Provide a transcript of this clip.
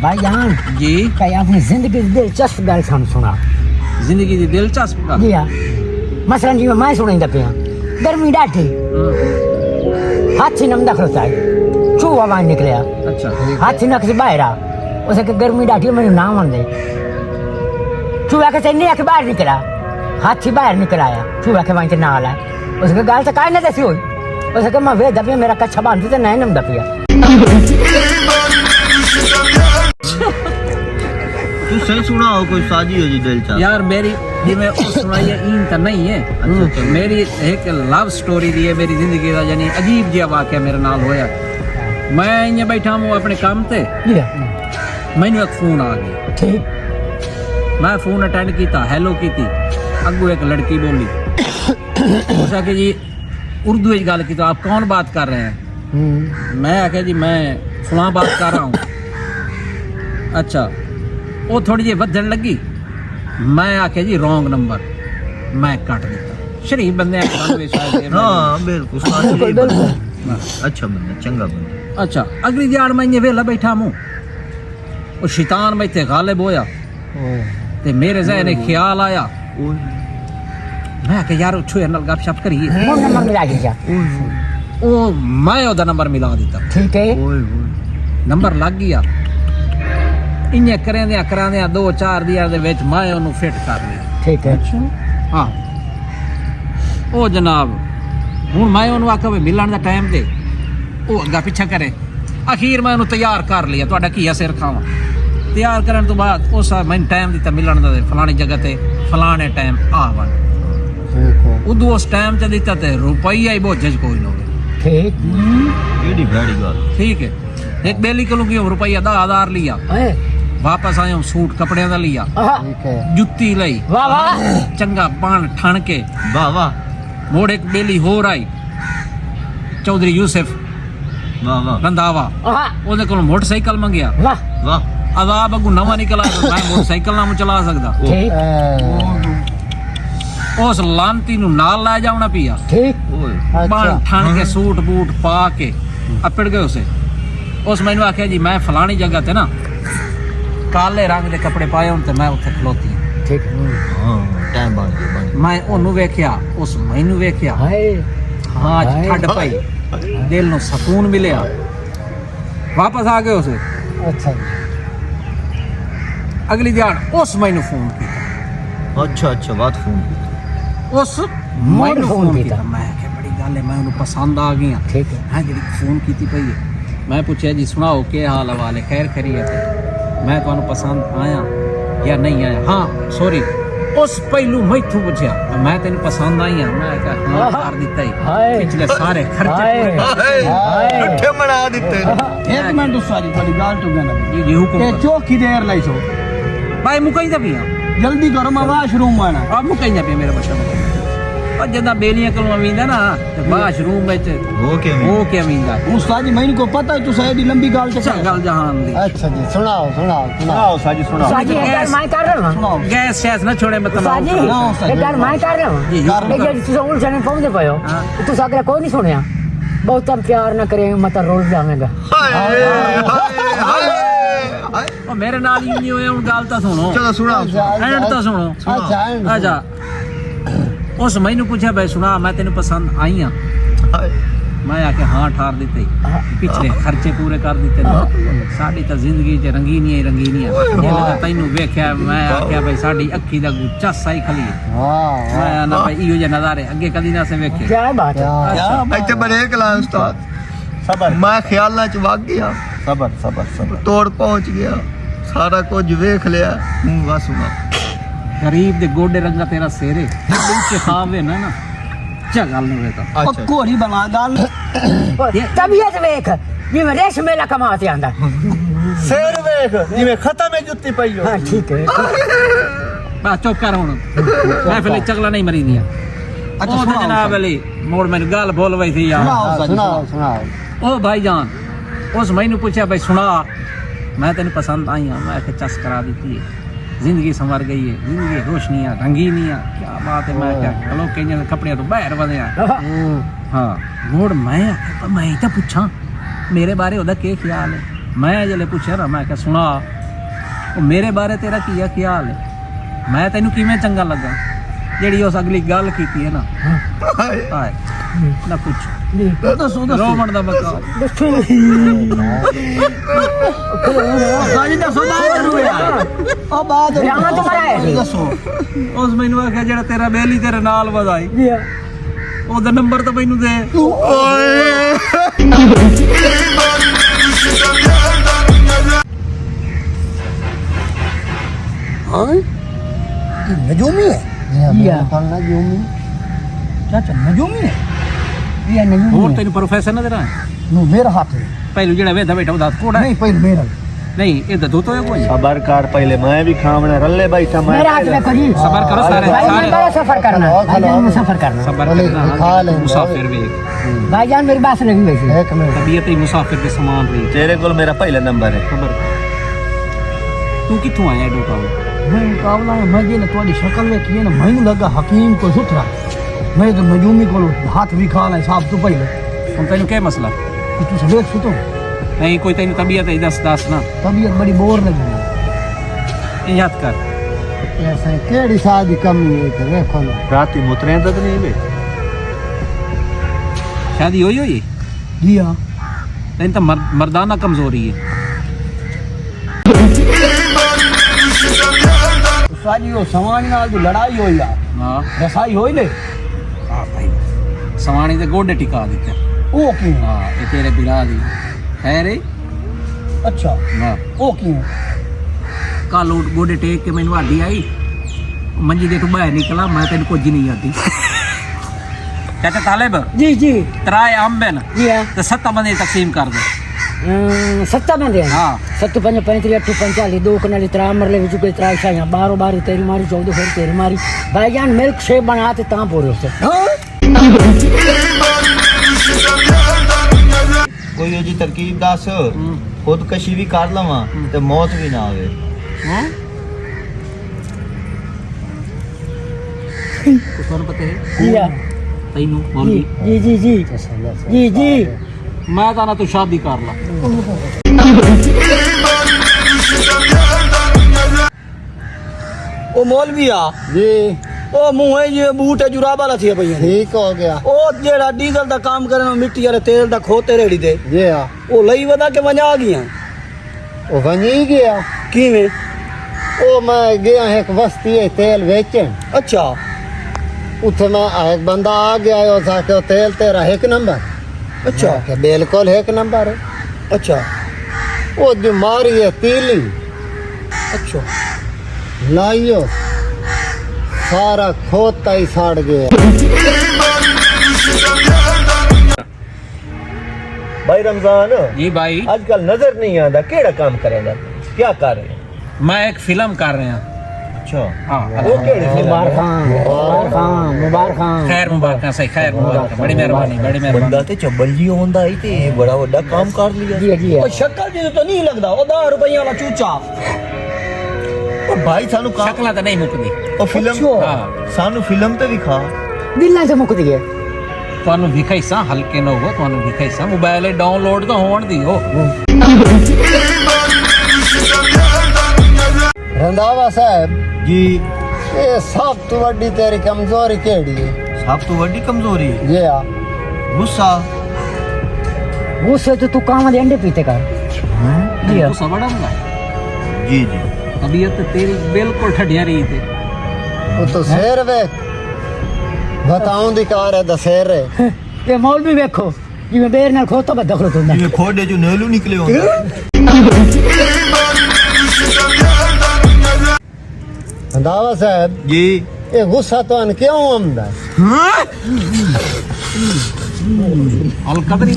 भाईजान जी कहीं अपनी जिंदगी की दिलचस्प गल सुना। जिंदगी की दिलचस्प जी हाँ, मसलन जी मैं सुना पिया गर्मी डाठी हाथी नमदा खलोता है चूहा बाहर निकलिया। अच्छा हाथी नक से बाहर आ उसे के गर्मी डाठी मेरे नाम आंदे चूहा के चन्नी आके बाहर निकला हाथी बाहर निकल आया चूहा के वहीं से नाल है उसके गाल से काय ना दसी हुई उसके मैं वे दबिया मेरा कच्छा बांधते तो नहीं नमदा पिया। तू सही सुना हो कोई साजी हो जी दिलचस्प यार मेरी ये मैं सुनाई है इन तो नहीं है। अच्छा। मेरी एक लव स्टोरी दी है मेरी जिंदगी का यानी अजीब जिहा वाकया मेरे नाल होया। मैं इं बैठा हूँ अपने काम ते मैनू एक फोन आ गया। ठीक मैं फोन अटेंड किया हेलो की अगू एक लड़की बोली उसका कि जी उर्दू में गल की तो आप कौन बात कर रहे हैं। मैं आख्या जी मैं फलां बात कर रहा हूँ। अच्छा वो थोड़ी जी वधन लगी मैं आख्या जी रॉन्ग नंबर मैं कट दिता। शरीफ बंदे हाँ बिल्कुल साजी बंदा अच्छा बंदा चंगा बंदा। अच्छा अगली जाड़ मैं इं वेला बैठा हूँ वो शैतान मैं इत्थे गालिब होया ते मेरे ज़हन में ख्याल आया मैं आख्या यार छुए नाल गपशप करिए फोन नंबर मिला दीजिए। ओ मैं ओदा नंबर मिला दिता। ठीक है नंबर लग गया इं करांदे 2-4 दियां दे विच मैं ओनू फिट कर लिया। ठीक है हाँ ओ जनाब हुण मैं ओनू आख्या भी मिलण दा टाइम दे ओ अग्गा पिछा करे अखीर मैं ओनू तैयार कर लिया तुहाडा की सिर खावां। तैयार करन तो बाद उस मैंने टाइम दिता मिलण दा फलानी जगह ते फलाने टाइम आवन उदू उस टाइम च दिता ते रुपया ही बोझ कोई ना ठीक एडी बड़ी गल ठीक है। एक बेली को रुपया 10,000 लिया वापस आया सूट कपड़े का लिया ठीक है जुत्ती लाई वाह वाह चंगा पान ठण के वाह वाह मोड़ एक बेली होर आई चौधरी यूसुफ वाह वाह रंधावा ਉਹਦੇ ਕੋਲ मोटरसाइकिल मंगया वाह वाह अदाब अगू नवा निकल आया मैं मोटरसाइकिल ना चला सकदा ठीक उस लांती नु नाल लै जावना पिया ठीक पान ठण के सूट बूट पा के अपड़ गए उसे उस मैनू आख्या जी मैं फलानी जगह ते ना काले रंग के कपड़े पाए हूं ते मैं उत्थे खलोती ठीक हां टाइम बन मैं ओनू वेख्या उस मैनू वेख्या हाय हाँ ठंड पाई दिल नु सुकून मिलिया वापस आ गए उसे। अच्छा अगली दिहाड़ उस मैनू फोन किया अच्छा अच्छा बात फोन उस मैनू फोन किया मैं क्या बड़ी गल है मैं उन्हें पसंद आ गई ठीक है हाँ जी फोन की पई है मैं पूछा जी सुनाओ के हाल हवाले खैर खैरियत है मैं तो पसंद आया या नहीं आया। हाँ सॉरी उस पहलू मैथू पूछया मैं तेन पसंद आई हाँ मैं हाँ कर दिता ही पिछले सारे खर्चे इकट्ठे मना दिते एक मिनट सारी थोड़ी गाल टू गना जी हुकुम ते चौकी देर लाई सो भाई मुकई दा पिया जल्दी करो मैं वाशरूम आना अब मुकई दा पिया मेरा बच्चा और जदा बेलियां कोलों आवींदा ना ते वाशरूम विच हो के आवींदा उस्ताद जी मैंने को पता है तू साइड लंबी गाल अच्छा गल जहान दी अच्छा जी सुनाओ सुनाओ सुनाओ साजी सुनाओ साजी एक मैं कर रहा हूं गैस शैस ना छोड़े मत साजी एक मैं कर रहा हूं जी लेकिन तू उलझने पहुंचदे पयो तू सागरा कोई नहीं सुनया बहुत प्यार ना करे मत रोल जावेगा ओ मेरे नाल ही नहीं होए हुन गल ता सुनो चलो सुनाओ एंड ता सुनो अच्छा अच्छा उस मैनू पूछा भाई सुना मैं तेन पसंद आई हाँ मैं आके हाँ ठार दिते पिछले खर्चे पूरे कर दिते साडी तो जिंदगी च रंगीनी है तेनू वेख्या मैं आख्या भाई साडी अखी दा गुच्छा सही खली मैं ना भाई इहो जे नजारे अगे कदी ना से वेखे क्या बात है इतने बड़े कला उस्ताद सबर मैं ख्याल ना च वग गया सबर सबर सबर तोड़ पहुंच गया सारा कुछ वेख लिया हूं बस गरीब दे गोडे रंगा तेरा सेरे नीचे खावे ना चा गल नहीं रहता और कोरी बना गाल तबीयत वेख भी मैं रेश मेला कमाते आंदा शेर वेख जिਵੇਂ खत्म है जुत्ती पई हो हां ठीक है बस चुप कर हुन मैं फिर चगला नहीं मरी दिया। अच्छा जनाब अली मोड़ मैंने गल बोल वही थी यार सुनाओ ओ भाईजान उस मैनू पूछा भाई सुना मैं तेन पसंद आई हाँ मैं चस करा दी है जिंदगी संवर गई है जिंदगी रोशनियाँ रंगीनियाँ क्या बात है मैं क्या चलो कई कपड़े तो बाहर बदे हाँ मोड़ मैं तो पूछा मेरे बारे ओदा क्या ख्याल है मैं जल्ले पूछया ना मैं क्या सुना वो मेरे बारे तेरा किया ख्याल है मैं तेनू किवें चंगा लगा जेड़ी उस अगली गल कीती है ना हाय ना पूछ दसो रोमन दा बका साजी दसो बात रू यार ओ बात रामा तुम्हारा है दसो उस मैनू आख्या जेड़ा तेरा बेली तेरे नाल वधाई जी हाँ। ओदा नंबर तो मैनू दे नजूमी है जी हाँ। नजूमी चाचा नजूमी है ये नहीं ਹੋਰ ਤੈਨੂੰ ਪ੍ਰੋਫੈਸਰ ਨਜ਼ਰ ਆਇਆ नो मेरा हाथ है ਪਹਿਲੂ ਜਿਹੜਾ ਵੇਦਾ ਬੈਠਾ ਉਹਦਾ ਕੋੜਾ नहीं पहले मेरा ਨਹੀਂ ਇਹ ਦਦੂ ਤੋਂ ਕੋਈ सबर कर पहले मैं भी खावने रल्ले बैठा मैं मेरा हाथ में करी सबर करो सारे भाई सारे मैं बड़ा सफर करना भाईजान में सफर करना सबर बोले, करना खा ले, मुसाफिर भी भाईजान मेरी बात नहीं वैसे एक मिनट तबीयत ही मुसाफिर के समान रही तेरे को मेरा पहला नंबर है खबर तू किथों आया डोका मैं मुकाबला है मैं ये ना तुम्हारी शक्ल में किए ना मैंने लगा हकीम को सुथरा मैं तो नजूमी को हाथ भी खा ला साहब तो पहले ਹੁਣ ਤੈਨੂੰ ਕੀ ਮਸਲਾ कि तू सवेर सुतो ਨਹੀਂ ਕੋਈ ਤੈਨੂੰ ਤਬੀयत ਹੈ ਦੱਸ ਨਾ तबीयत बड़ी बोर लगी ਇਹ ਯਾਦ ਕਰ ऐसा केड़ी शादी कमी है ते देखो ना राती मुतरे तक नहीं वे शादी होई होई जी हाँ तैਨੂੰ ਤਾਂ ਮਰਦਾਨਾ ਕਮਜ਼ੋਰੀ ਹੈ साजी वो सवानी नाल जो लड़ाई होई यार ਹਾਂ रसाई होई ले ਹਾਂ ਭਾਈ ਸਵਾਣੀ ਦੇ ਗੋਡੇ ਟਿਕਾ ਦਿੱਤੇ ओ की ਹਾਂ ਇਹ ਤੇਰੇ ਬਿਲਾ ਦੀ ਖੈਰ ਹੈ अच्छा ਨਾ ओ की ਕੱਲ ਗੋਡੇ ਟੇਕ ਕੇ ਮੈਨੂੰ ਆਡੀ ਆਈ ਮੰਜੀ ਦੇ ਤੋਂ ਬਾਹਰ ਨਿਕਲਾ ਮੈਂ ਤੈਨੂੰ ਕੁਝ ਨਹੀਂ ਆਦੀ ਚਾਚਾ ਤਾਲਿਬ जी जी ਤਰਾਏ ਅੰਬਨ जी हाँ ਤੇ 7 ਬੰਦੇ ਤਕਸੀਮ ਕਰ ਦੇ 7 बंदे हैं हाँ। 7 5 35 8 45 2 कनाली 3 मरले विच कोई 3 शाया 12 12 तेरी मारी 14 फिर तेरी मारी भाईजान मिल्क शेक बनाते ता पूरे उससे कोई जी तरकीब दस खुदकशी भी कर लवा ते मौत भी ना आवे ਤੁਹਾਨੂੰ ਪਤਾ ਹੈ जी हाँ ਤੈਨੂੰ जी ਬੋਲੀ जी जी जी जी जी ਮੈਂ ਤਾਂ ਨਾ ਤੂੰ ਸ਼ਾਦੀ ਕਰ ਲਾ ओ मौलविया जी ओ मुंह है ये बूट है जुराबा ला थी भैया ठीक हो गया ओ जेड़ा डीजल दा काम करे मिट्टी वाले तेल दा खोते रेड़ी दे जी हाँ ओ लई वदा के वजा आ गया वो वनी गया किवें ओ मैं गया एक बस्ती है तेल बेचन अच्छा उथे मैं एक बंदा आ गया और साके तेल तेरा एक नंबर अच्छा के बिल्कुल एक नंबर है अच्छा वो जो मारी है तीली अच्छा लाइयो सारा खोता ही साड़ गया भाई रमजान जी भाई आजकल नजर नहीं आता केड़ा काम करेगा क्या कर रहे हैं मैं एक फिल्म कर रहा हूँ अच्छा हाँ वो केड़ी फिल्म मुबारक खान मुबारक खान खैर मुबारक सही खैर मुबारक बड़ी मेहरबानी बड़ी बंदा मेहरबानी ते चब्बल जी होंदा ही ते बड़ा बड़ा काम कर लिया जी जी ओ शक्ल जी तो नहीं लगदा ओ 10 रुपया वाला चूचा ओ भाई सानू काम शक्ला तो नहीं मुकदी ओ फिल्म हाँ सानू फिल्म ते भी खा दिल्ला से मुक दिए ਤੁਹਾਨੂੰ ਵਿਖਾਈ ਸਾਂ ਹਲਕੇ ਨਾ ਹੋਵੋ ਤੁਹਾਨੂੰ ਵਿਖਾਈ ਸਾਂ ਮੋਬਾਈਲ ਤੇ ਡਾਊਨਲੋਡ ਤਾਂ ਹੋਣ ਦੀ ਹੋ रंधावा साहब जी ये सब तो वड्डी तेरी कमजोरी केड़ी है सब तो वड्डी कमजोरी है ये आ गुस्सा गुस्से तो तू काम दे अंडे पीते कर जी हाँ ਤੂੰ ਸਬੜਾ ਹੁੰਦਾ जी जी ਤਬੀਅਤ ਤੇਰੀ ਬਿਲਕੁਲ ਠੱਡਿਆ ਰਹੀ ਤੇ वो तो शेर वे बताऊं दी कार है दशेर है ये मौलवी देखो जिवें बेर नाल खोता बद्दा खलोता ये खोडे जो नेलू निकले होंगे रंधावा साहब जी ये गुस्सा तो अन क्यों आंदा है ਹਲਕਾ ਤਾਂ ਨਹੀਂ